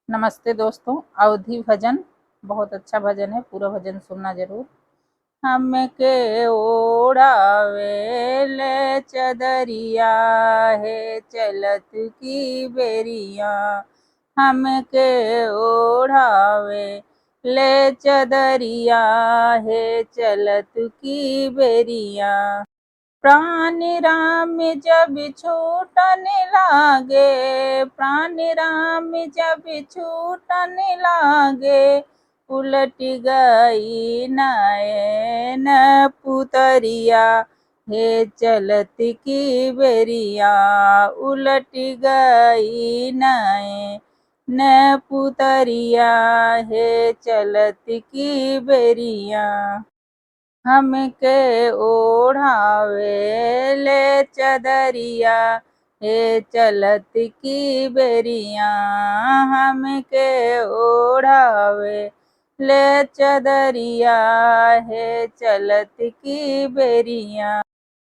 नमस्ते दोस्तों। अवधि भजन बहुत अच्छा भजन है, पूरा भजन सुनना जरूर। हमके ओढ़ावे ले चदरिया है चलत की बेरिया। हमके ओढ़ावे ले चदरिया है चलत की बेरिया। प्राण राम जब छूटन लागे, प्राण राम जब छूटन लागे, उलट गई नयन पुतरिया हे चलत की बेरिया। उलट गई नयन पुतरिया हे चलत की बेरिया। हमके ओढ़ावे ले चदरिया हे चलत की बेरिया। हमके ओढ़ावे ले चदरिया हे चलत की बेरिया।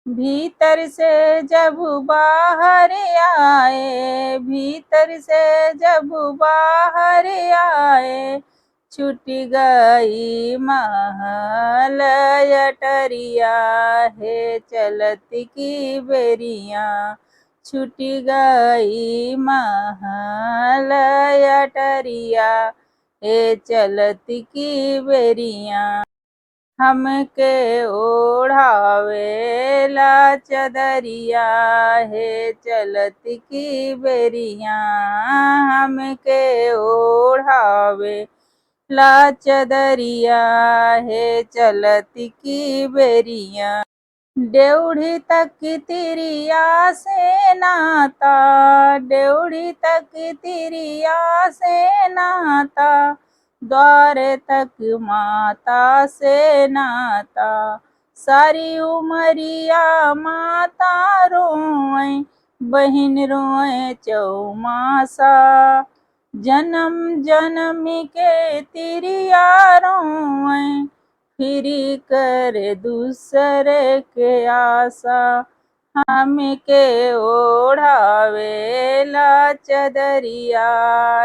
भीतर से जब बाहर आए, भीतर से जब बाहर आए, छूट गई महल अटरिया हे चलत की बेरिया। छूट गई महल अटरिया हे चलत की बेरिया। हमके ओढ़ावे ला चदरिया हे चलत की बेरिया। हमके ओढ़ावे ला चदरिया हे चलत की बेरिया। डेवढ़ी तक तिरिया से नाता, डेवढ़ी तक तिरिया से नाता, द्वार तक माता से नाता। सारी उमरिया माता रोए, बहिन रोए चौमासा। जन्म जन्म के तिरिया रोए, फिरी कर दूसरे के आशा। हमके ओढ़ावे ला चदरिया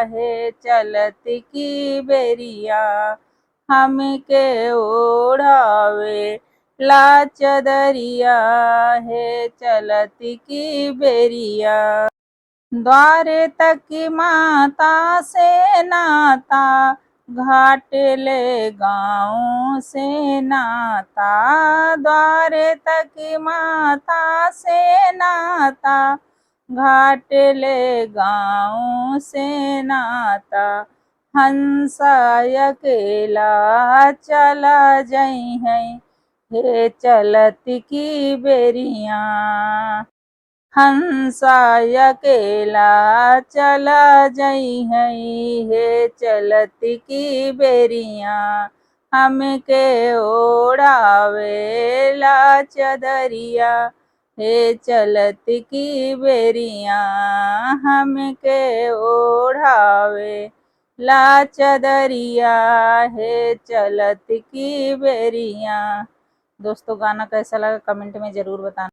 हे चलत की बेरिया। हमके ओढ़ावे ला चदरिया हे चलत की बेरिया। द्वार तक माता से नाता, घाट ले गाँव से नाता। द्वार तक माता से नाता, घाट ले गाँव से नाता। हंसा अकेला चला जाई है हे चलत की बेरिया। हंसा अकेला चला जाई है हे चलत की बेरिया। हमके ओढ़ावे ला चदरिया हे चलत की बेरिया। हमके ओढ़ावे ला चदरिया हे चलत की बेरिया। दोस्तों गाना कैसा लगा कमेंट में जरूर बताना।